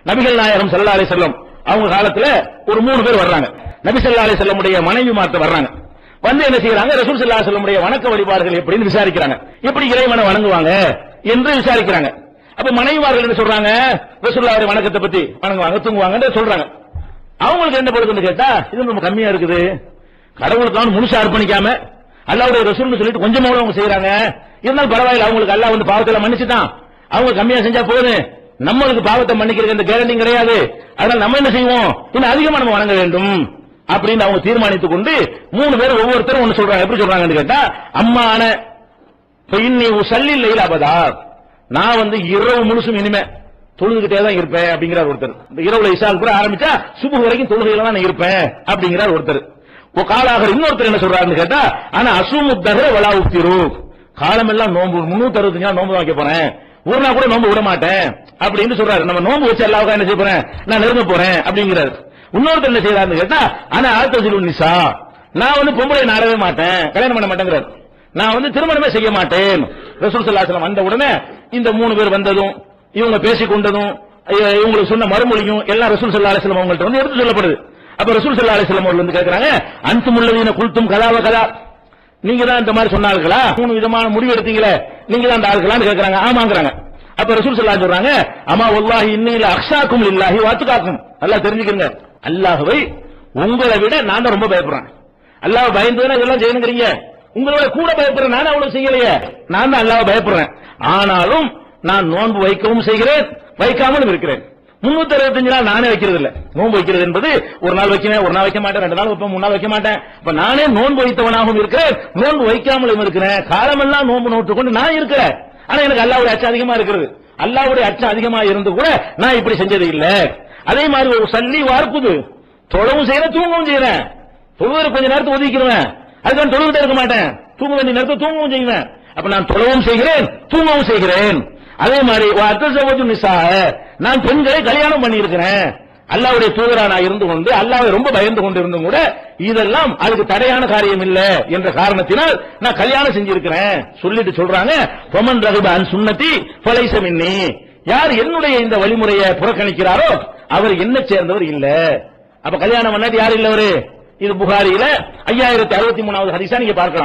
நபிகள் நாயகம் ஸல்லல்லாஹு அலைஹி வஸல்லம் அவங்க காலத்துல ஒரு 3 பேர் வர்றாங்க. நபி ஸல்லல்லாஹு அலைஹி வஸல்லமுடைய மனைவி மாத்த வர்றாங்க. வந்து என்ன செய்யறாங்க, ரசூல் ஸல்லல்லாஹு அலைஹி வஸல்லமுடைய வணக்க வழிபாடுகள் எப்படின்னு விசாரிக்கிறாங்க. எப்படி இறைவனை வணங்குவாங்க என்று விசாரிக்கிறாங்க. அப்ப மனைவிமார்கள் என்ன சொல்றாங்க, ரசூலுல்லாஹ்வுடைய வணக்கத்தை பத்தி வணங்குவாங்க, தூங்குவாங்கன்னு சொல்றாங்க. அவங்களுக்கு என்ன பொழுதுன்னு கேட்டா, இது ரொம்ப கம்மியா இருக்குது, கடவுளுக்கான முழுசா அர்ப்பணிக்காம அல்லாஹ்வுடைய ரசூல்னு சொல்லிட்டு கொஞ்சமாவது அவங்க செய்யறாங்க. இருந்தாலும் பரவாயில்ல, அவங்களுக்கு அல்லாஹ் வந்து பாவத்தை மன்னிச்சுட்டான், அவங்க கம்மியா செஞ்சா போதும், நம்மளுக்கு பாவத்தை மன்னிக்கிறது எந்த கேரண்டி கிடையாது, அதனால நம்ம என்ன செய்வோம், இன்னும் அதிகமா நம்ம வணங்க வேண்டும் அப்படின்னு அவங்க தீர்மானித்துக் கொண்டு 3 பேர் ஒவ்வொருத்தரும் ஒன்னு சொல்றாங்க. எப்படி சொல்றாங்கன்னு கேட்டா, அம்மான இன்னி உஸல்லி லைல அபதா, நான் வந்து இரவு முழுசும் இனிமே தொழுதுகிட்டே தான் இருப்பேன் அப்படிங்கிறார் ஒருத்தர். இந்த இரவுல இஷால் கூட ஆரம்பிச்சா சுபஹ் வரைக்கும் தொழுகையில தான் நான் இருப்பேன் அப்படிங்கிறார் ஒருத்தர். காலாக இன்னொருத்தர் என்ன சொல்றாருன்னு கேட்டா, ஆனா அசுமுத்தஹர வலா உஃப்திரு, காலம் எல்லாம் நோன்பு 365 நாள் நோன்பு தான் வைக்க போறேன், ஒரு நாள் கூட நோன்பு விட மாட்டேன் அப்படின்னு சொல்றாரு. நம்ம நோன்பு வச்சு அல்லாஹ்வுக்கு என்ன செய்ய போறேன், நான் நெருங்க போறேன் அப்படிங்கிறாரு. இன்னொருத்தர் என்ன செய்யறாருன்னு கேட்டா, ஆனா ஆத்தசிலுன் நிசா, நான் வந்து பொம்பளை நாடவே மாட்டேன், கல்யாணம் பண்ண மாட்டேங்கிறார், நான் வந்து திருமணமே செய்ய மாட்டேன். ரசூல் ஸல்லல்லாஹு அலைஹி வஸல்லம் வந்த உடனே இந்த 3 பேர் வந்ததும் இவங்க பேசிக் கொண்டதும் இவங்களுக்கு சொன்ன மறுமொழியும் எல்லாம் ரசூல் ஸல்லல்லாஹு அலைஹி வஸல்லம் அவங்கள்ட்ட வந்து எடுத்து சொல்லப்படுது. அப்ப ரசூல் ஸல்லல்லாஹு அலைஹி வஸல்லம் அவர்கள் வந்து கேக்குறாங்க, அன்துமுல்லதீன குல்தும் கலாவ கலா, நீங்க தான் இந்த மாதிரி சொன்னார்களா, 3 விதமான முடிவு எடுத்தீங்களே, நீங்க தான் அந்த ஆள்களான்னு கேக்குறாங்க. ஆமாங்கறாங்க. அப்ப ரசூல் ஸல்லல்லாஹு அலைஹி சொல்றாங்க, அமா வல்லாஹி இன்னி லஅக்ஷாக்கும் லில்லாஹி வஅத்காக்கும், அல்லாஹ் தெரிஞ்சுக்கங்க, அல்லாஹ்வை உங்களை விட நான் தான் ரொம்ப பயப்படுறேன். அல்லாஹ் பயந்துனா இதெல்லாம் செய்யணும்ங்கறீங்க, உங்களோட கூட பயப்படுறேன், நான் அவ்வளவு செய்யலையே, நான் தான் அல்லாஹ்வை பயப்படுறேன், ஆனாலும் நான் நோன்பு வைக்கவும் செய்கிறேன், வைக்காமலும் இருக்கிறேன். 365 நாள் நானே வைக்கிறது இல்ல. நோன்பு வைக்கிறது என்பது ஒரு நாள் வைக்கிறேன், ஒரு நாள் வைக்க மாட்டேன், 2 நாள் வைப்பேன், 3 நாள் வைக்க மாட்டேன். அப்ப நானே நோன்பு வைத்தவனாகவும் இருக்கிறேன், நோன்பு வைக்காமலும் இருக்கிறேன், காலமெல்லாம் நோன்பு நோட்டுக் கொண்டு நான் இருக்கிறேன். ஆனா எனக்கு அல்லாஹ்வுடைய அச்சம் அதிகமா இருக்கிறது. அல்லாஹ்வுடைய அச்சம் அதிகமா இருந்து கூட நான் இப்படி செஞ்சது இல்ல. அதே மாதிரி ஒரு சல்லி வார்ப்புது, தொழவும் செய்யறேன், தூங்கவும் செய்யறேன். தொழுவதை கொஞ்ச நேரத்தை ஒதுக்கிடுவேன், அதுக்கான தொழுகிட்டே இருக்க மாட்டேன், தூங்க வேண்டிய நேரத்தை தூங்கவும் செய்வேன். அப்ப நான் தொழவும் செய்கிறேன், தூங்கவும் செய்கிறேன். அதே மாதிரி நான் பெண்களை கல்யாணம் பண்ணி இருக்கிறேன், அல்லாஹ்வுடைய தூதரா நான் இருந்து கொண்டு அல்லாஹ்வை ரொம்ப பயந்து கொண்டு இருந்தும் கூட இதெல்லாம் அதுக்கு தடையான காரியம் இல்ல என்ற காரணத்தினால் நான் கல்யாணம் செஞ்சிருக்கிறேன் சொல்லிட்டு சொல்றாங்க. ஃபமன் ரகிப அன் சுன்னதி ஃபலைஸ மின்னி, யார் என்னுடைய இந்த வழிமுறையை புறக்கணிக்கிறாரோ அவர் என்ன சேர்ந்தவர் இல்ல. அப்ப கல்யாணம் பண்ணாட்டி யார் இல்லவரு, இது புகாரியில 5063வது ஹதீஸா நீங்க பார்க்கலாம்.